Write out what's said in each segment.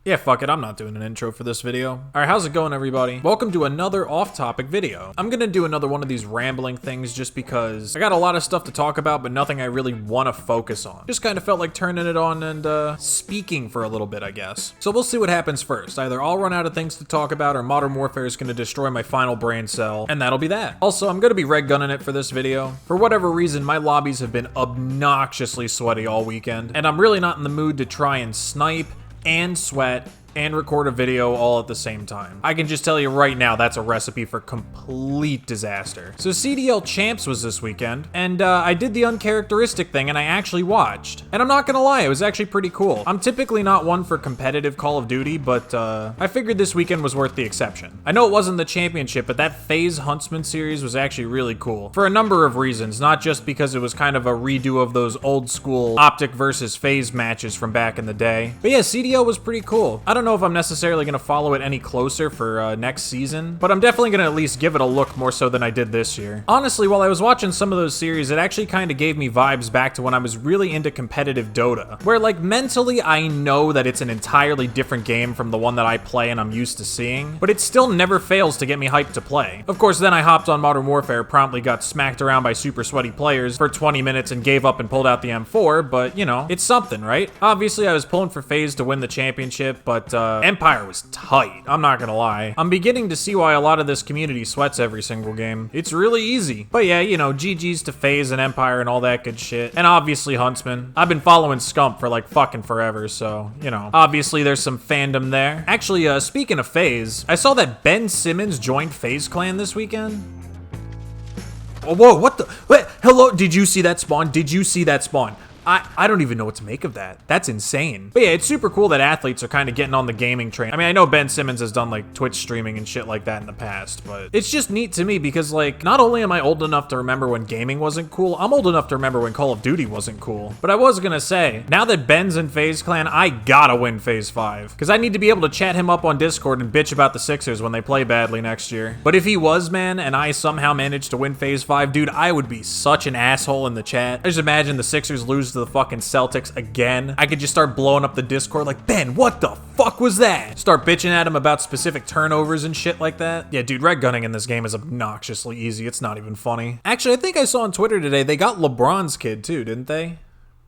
Yeah, fuck it, I'm not doing an intro for this video. Alright, how's it going, everybody? Welcome to another off-topic video. I'm gonna do another one of these rambling things just because I got a lot of stuff to talk about, but nothing I really want to focus on. Just kind of felt like turning it on and speaking for a little bit, I guess. So we'll see what happens first. Either I'll run out of things to talk about, or Modern Warfare is gonna destroy my final brain cell, and that'll be that. Also, I'm gonna be red gunning it for this video. For whatever reason, my lobbies have been obnoxiously sweaty all weekend, and I'm really not in the mood to try and snipe and sweat and record a video all at the same time. I can just tell you right now, that's a recipe for complete disaster. So CDL Champs was this weekend, and I did the uncharacteristic thing and I actually watched. And I'm not gonna lie, it was actually pretty cool. I'm typically not one for competitive Call of Duty, but I figured this weekend was worth the exception. I know it wasn't the championship, but that FaZe Huntsman series was actually really cool. For a number of reasons, not just because it was kind of a redo of those old school Optic versus FaZe matches from back in the day. But yeah, CDL was pretty cool. I don't know if I'm necessarily going to follow it any closer for next season, but I'm definitely going to at least give it a look more so than I did this year. Honestly, while I was watching some of those series, it actually kind of gave me vibes back to when I was really into competitive Dota, where like mentally I know that it's an entirely different game from the one that I play and I'm used to seeing, but it still never fails to get me hyped to play. Of course, then I hopped on Modern Warfare, promptly got smacked around by super sweaty players for 20 minutes and gave up and pulled out the M4, but you know, it's something, right? Obviously, I was pulling for FaZe to win the championship, but Empire was tight, I'm not gonna lie. I'm beginning to see why a lot of this community sweats every single game. It's really easy. But yeah, you know, GG's to FaZe and Empire and all that good shit. And obviously Huntsman. I've been following Scump for like fucking forever, so, you know, obviously there's some fandom there. Actually, speaking of FaZe, I saw that Ben Simmons joined FaZe Clan this weekend. Oh, whoa, what the? Wait, hello, did you see that spawn? Did you see that spawn? I don't even know what to make of that. That's insane. But yeah, it's super cool that athletes are kind of getting on the gaming train. I mean, I know Ben Simmons has done like Twitch streaming and shit like that in the past, but it's just neat to me because like, not only am I old enough to remember when gaming wasn't cool, I'm old enough to remember when Call of Duty wasn't cool. But I was gonna say, now that Ben's in FaZe Clan, I gotta win FaZe 5. Because I need to be able to chat him up on Discord and bitch about the Sixers when they play badly next year. But if he was, man, and I somehow managed to win FaZe 5, dude, I would be such an asshole in the chat. I just imagine the Sixers lose to the fucking Celtics again. I could just start blowing up the Discord like, Ben, what the fuck was that? Start bitching at him about specific turnovers and shit like that. Yeah, dude, red gunning in this game is obnoxiously easy. It's not even funny. Actually, I think I saw on Twitter today, they got LeBron's kid too, didn't they?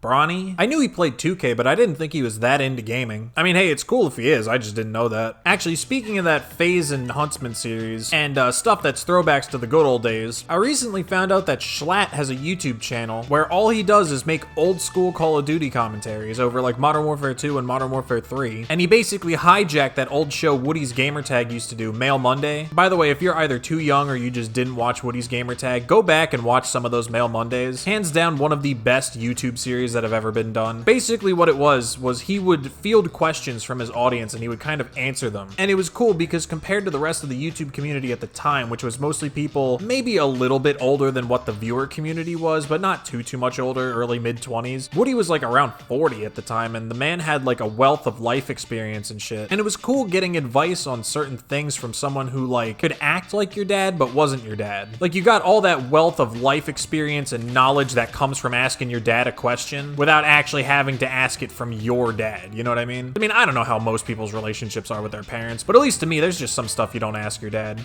Bronny? I knew he played 2K, but I didn't think he was that into gaming. I mean, hey, it's cool if he is, I just didn't know that. Actually, speaking of that FaZe and Huntsman series, and stuff that's throwbacks to the good old days, I recently found out that Schlatt has a YouTube channel where all he does is make old school Call of Duty commentaries over like Modern Warfare 2 and Modern Warfare 3, and he basically hijacked that old show Woody's Gamertag used to do, Mail Monday. By the way, if you're either too young or you just didn't watch Woody's Gamertag, go back and watch some of those Mail Mondays. Hands down, one of the best YouTube series that have ever been done. Basically what it was he would field questions from his audience and he would kind of answer them. And it was cool because compared to the rest of the YouTube community at the time, which was mostly people maybe a little bit older than what the viewer community was, but not too much older, early mid-20s, Woody was like around 40 at the time, and the man had like a wealth of life experience and shit. And it was cool getting advice on certain things from someone who like could act like your dad but wasn't your dad. Like you got all that wealth of life experience and knowledge that comes from asking your dad a question without actually having to ask it from your dad, you know what I mean? I mean, I don't know how most people's relationships are with their parents, but at least to me, there's just some stuff you don't ask your dad.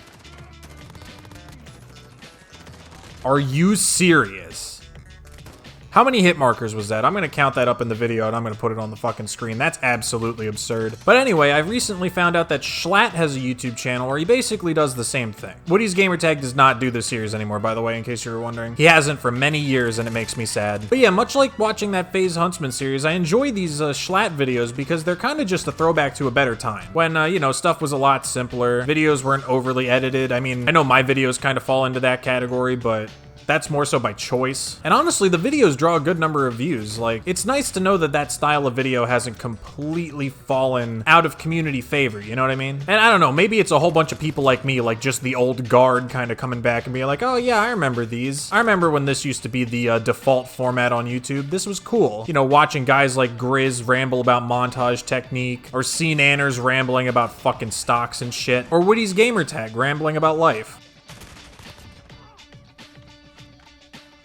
Are you serious? How many hit markers was that? I'm gonna count that up in the video and I'm gonna put it on the fucking screen. That's absolutely absurd. But anyway, I recently found out that Schlatt has a YouTube channel where he basically does the same thing. Woody's Gamertag does not do this series anymore, by the way, in case you were wondering. He hasn't for many years and it makes me sad. But yeah, much like watching that FaZe Huntsman series, I enjoy these Schlatt videos because they're kind of just a throwback to a better time. When, you know, stuff was a lot simpler. Videos weren't overly edited. I mean, I know my videos kind of fall into that category, but that's more so by choice. And honestly, the videos draw a good number of views. Like, it's nice to know that that style of video hasn't completely fallen out of community favor, you know what I mean? And I don't know, maybe it's a whole bunch of people like me, like just the old guard kind of coming back and being like, oh yeah, I remember these. I remember when this used to be the default format on YouTube. This was cool. You know, watching guys like Grizz ramble about montage technique, or C Nanners rambling about fucking stocks and shit, or Woody's Gamertag rambling about life.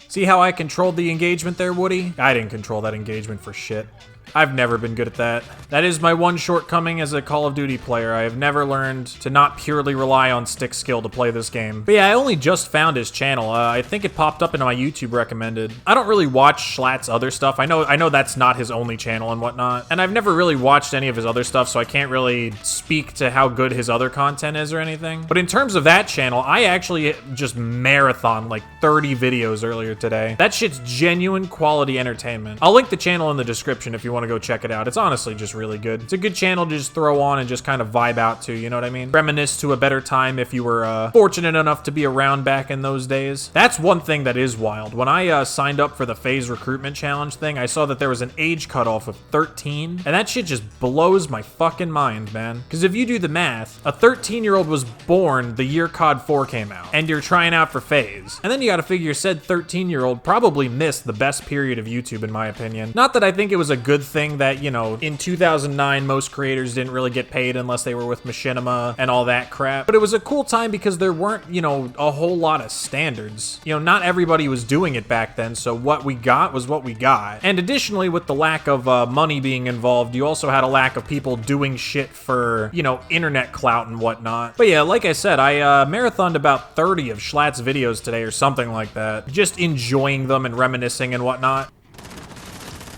See how I controlled the engagement there, Woody? I didn't control that engagement for shit. I've never been good at that. That is my one shortcoming as a Call of Duty player. I have never learned to not purely rely on stick skill to play this game. But yeah, I only just found his channel. I think it popped up into my YouTube recommended. I don't really watch Schlatt's other stuff. I know that's not his only channel and whatnot. And I've never really watched any of his other stuff, so I can't really speak to how good his other content is or anything. But in terms of that channel, I actually just marathoned like 30 videos earlier today. That shit's genuine quality entertainment. I'll link the channel in the description if you want to go check it out. It's honestly just really good. It's a good channel to just throw on and just kind of vibe out to, you know what I mean? Reminisce to a better time if you were fortunate enough to be around back in those days. That's one thing that is wild. When I signed up for the phase recruitment challenge thing, I saw that there was an age cutoff of 13, and that shit just blows my fucking mind, man. Because if you do the math, a 13-year-old was born the year COD 4 came out, and you're trying out for phase. And then you gotta figure said 13-year-old probably missed the best period of YouTube, in my opinion. Not that I think it was a good thing that, you know, in 2009, most creators didn't really get paid unless they were with Machinima and all that crap. But it was a cool time because there weren't, you know, a whole lot of standards. You know, not everybody was doing it back then, so what we got was what we got. And additionally, with the lack of money being involved, you also had a lack of people doing shit for, you know, internet clout and whatnot. But yeah, like I said, I marathoned about 30 of Schlatt's videos today or something like that. Just enjoying them and reminiscing and whatnot.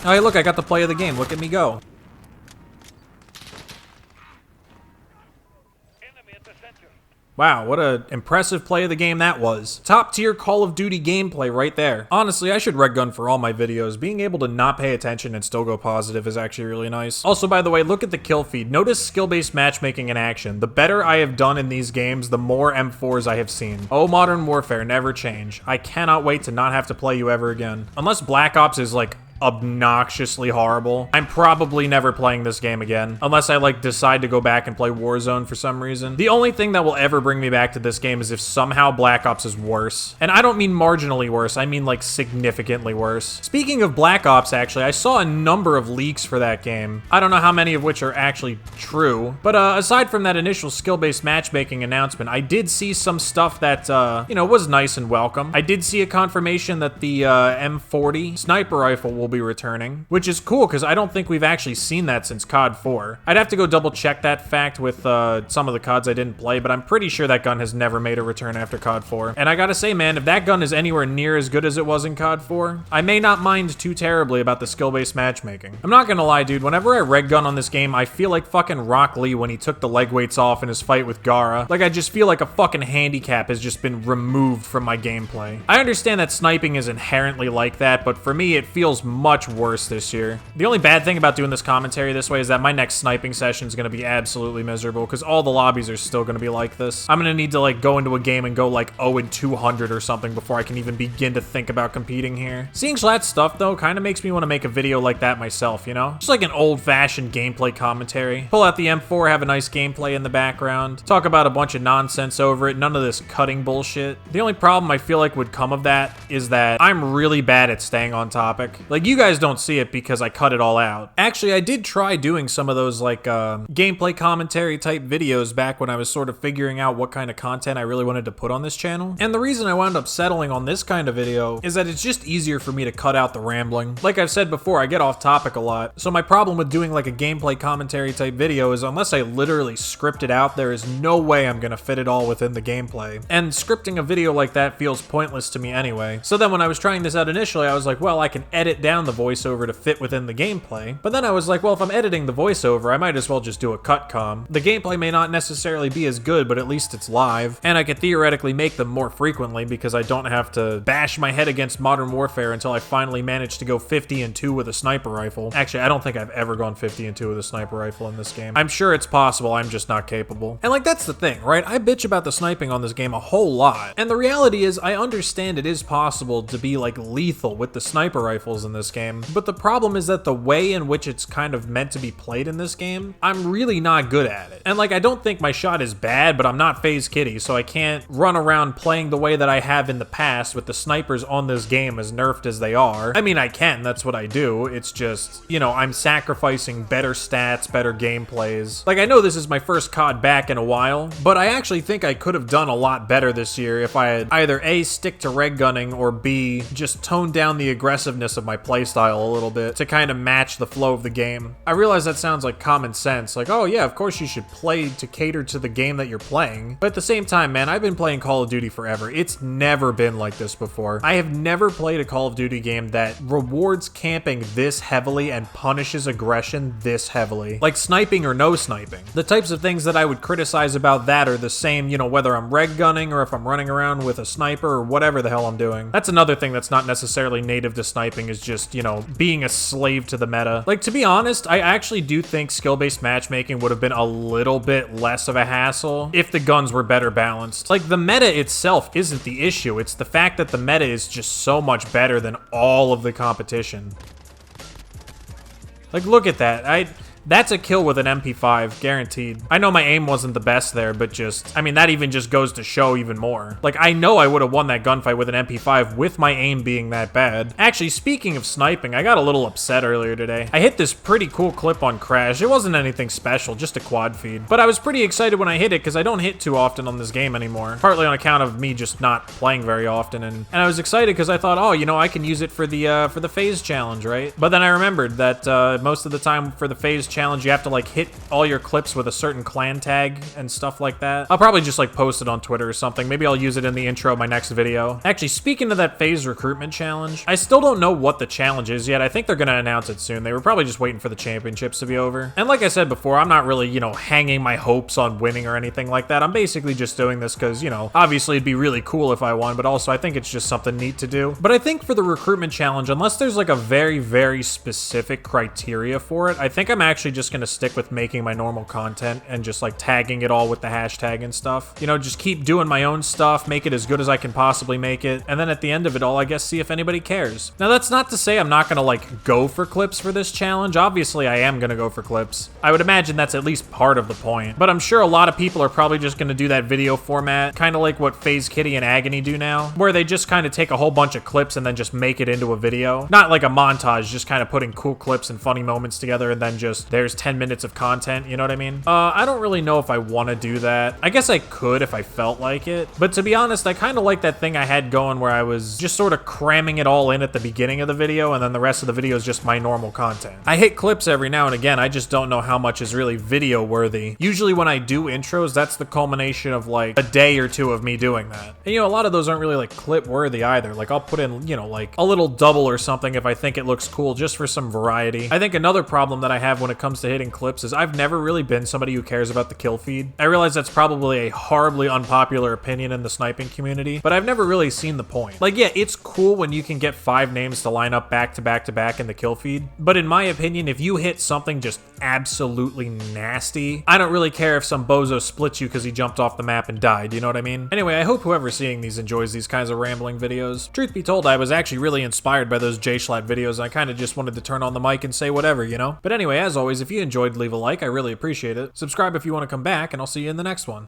Oh, hey, look, I got the play of the game. Look at me go. Wow, what a impressive play of the game that was. Top tier Call of Duty gameplay right there. Honestly, I should red gun for all my videos. Being able to not pay attention and still go positive is actually really nice. Also, by the way, look at the kill feed. Notice skill-based matchmaking in action. The better I have done in these games, the more M4s I have seen. Oh, Modern Warfare, never change. I cannot wait to not have to play you ever again. Unless Black Ops is like obnoxiously horrible, I'm probably never playing this game again, unless I like decide to go back and play Warzone for some reason. The only thing that will ever bring me back to this game is if somehow Black Ops is worse. And I don't mean marginally worse, I mean like significantly worse. Speaking of Black Ops, actually, I saw a number of leaks for that game. I don't know how many of which are actually true, but aside from that initial skill-based matchmaking announcement, I did see some stuff that, you know, was nice and welcome. I did see a confirmation that the M40 sniper rifle will be returning, which is cool because I don't think we've actually seen that since COD 4. I'd have to go double check that fact with some of the CODs I didn't play, but I'm pretty sure that gun has never made a return after COD 4. And I gotta say, man, if that gun is anywhere near as good as it was in COD 4, I may not mind too terribly about the skill-based matchmaking. I'm not gonna lie, dude, whenever I red gun on this game, I feel like fucking Rock Lee when he took the leg weights off in his fight with Gara. Like, I just feel like a fucking handicap has just been removed from my gameplay. I understand that sniping is inherently like that, but for me, it feels much worse this year. The only bad thing about doing this commentary this way is that my next sniping session is going to be absolutely miserable because all the lobbies are still going to be like this. I'm going to need to like go into a game and go like 0-200 or something before I can even begin to think about competing here. Seeing Schlatt's stuff though kind of makes me want to make a video like that myself, you know? Just like an old-fashioned gameplay commentary. Pull out the M4, have a nice gameplay in the background, talk about a bunch of nonsense over it, none of this cutting bullshit. The only problem I feel like would come of that is that I'm really bad at staying on topic. Like, you guys don't see it because I cut it all out. Actually, I did try doing some of those like gameplay commentary type videos back when I was sort of figuring out what kind of content I really wanted to put on this channel. And the reason I wound up settling on this kind of video is that it's just easier for me to cut out the rambling. Like I've said before, I get off topic a lot. So my problem with doing like a gameplay commentary type video is unless I literally script it out, there is no way I'm gonna fit it all within the gameplay. And scripting a video like that feels pointless to me anyway. So then when I was trying this out initially, I was like, well, I can edit down the voiceover to fit within the gameplay. But then I was like, well, if I'm editing the voiceover, I might as well just do a cut comm. The gameplay may not necessarily be as good, but at least it's live. And I could theoretically make them more frequently because I don't have to bash my head against Modern Warfare until I finally manage to go 50-2 with a sniper rifle. Actually, I don't think I've ever gone 50-2 with a sniper rifle in this game. I'm sure it's possible, I'm just not capable. And like, that's the thing, right? I bitch about the sniping on this game a whole lot. And the reality is, I understand it is possible to be like lethal with the sniper rifles in this game, but the problem is that the way in which it's kind of meant to be played in this game, I'm really not good at it. And like, I don't think my shot is bad, but I'm not FaZe Kitty, so I can't run around playing the way that I have in the past with the snipers on this game as nerfed as they are. I mean, I can, that's what I do. It's just, you know, I'm sacrificing better stats, better gameplays. Like, I know this is my first COD back in a while, but I actually think I could have done a lot better this year if I had either A, stick to red gunning, or B, just toned down the aggressiveness of my play playstyle a little bit to kind of match the flow of the game. I realize that sounds like common sense, like, oh yeah, of course you should play to cater to the game that you're playing. But at the same time, man, I've been playing Call of Duty forever. It's never been like this before. I have never played a Call of Duty game that rewards camping this heavily and punishes aggression this heavily. Like sniping or no sniping. The types of things that I would criticize about that are the same, you know, whether I'm reg gunning or if I'm running around with a sniper or whatever the hell I'm doing. That's another thing that's not necessarily native to sniping, is just, you know, being a slave to the meta. Like, to be honest, I actually do think skill-based matchmaking would have been a little bit less of a hassle if the guns were better balanced. Like, the meta itself isn't the issue. It's the fact that the meta is just so much better than all of the competition. Like, look at that. That's a kill with an MP5, guaranteed. I know my aim wasn't the best there, but just, I mean, that even just goes to show even more. Like, I know I would have won that gunfight with an MP5 with my aim being that bad. Actually, speaking of sniping, I got a little upset earlier today. I hit this pretty cool clip on Crash. It wasn't anything special, just a quad feed. But I was pretty excited when I hit it because I don't hit too often on this game anymore. Partly on account of me just not playing very often. And I was excited because I thought, oh, you know, I can use it for the phase challenge, right? But then I remembered that most of the time for the phase challenge, you have to like hit all your clips with a certain clan tag and stuff like that. I'll probably just like post it on Twitter or something. Maybe I'll use it in the intro of my next video. Actually, speaking of that phase recruitment challenge, I still don't know what the challenge is yet. I think they're gonna announce it soon. They were probably just waiting for the championships to be over. And like I said before, I'm not really, you know, hanging my hopes on winning or anything like that. I'm basically just doing this because, you know, obviously it'd be really cool if I won, but also I think it's just something neat to do. But I think for the recruitment challenge, unless there's like a very, very specific criteria for it, I think I'm actually just gonna stick with making my normal content and just like tagging it all with the hashtag and stuff. You know, just keep doing my own stuff, make it as good as I can possibly make it, and then at the end of it all, I guess, see if anybody cares. Now, that's not to say I'm not gonna like go for clips for this challenge. Obviously, I am gonna go for clips. I would imagine that's at least part of the point, but I'm sure a lot of people are probably just gonna do that video format, kind of like what FaZe Kitty and Agony do now, where they just kind of take a whole bunch of clips and then just make it into a video. Not like a montage, just kind of putting cool clips and funny moments together and then just, there's 10 minutes of content, you know what I mean? I don't really know if I want to do that. I guess I could if I felt like it, but to be honest, I kind of like that thing I had going where I was just sort of cramming it all in at the beginning of the video, and then the rest of the video is just my normal content. I hit clips every now and again, I just don't know how much is really video worthy. Usually when I do intros, that's the culmination of like a day or two of me doing that. And you know, a lot of those aren't really like clip worthy either. Like I'll put in, you know, like a little double or something if I think it looks cool, just for some variety. I think another problem that I have when it comes to hitting clips is I've never really been somebody who cares about the kill feed. I realize that's probably a horribly unpopular opinion in the sniping community, but I've never really seen the point. Like, yeah, it's cool when you can get 5 names to line up back to back to back in the kill feed, but in my opinion, if you hit something just absolutely nasty, I don't really care if some bozo splits you because he jumped off the map and died, you know what I mean? Anyway, I hope whoever's seeing these enjoys these kinds of rambling videos. Truth be told, I was actually really inspired by those J-Schlatt videos, and I kind of just wanted to turn on the mic and say whatever, you know? But anyway, as always, if you enjoyed, leave a like, I really appreciate it. Subscribe if you want to come back, and I'll see you in the next one.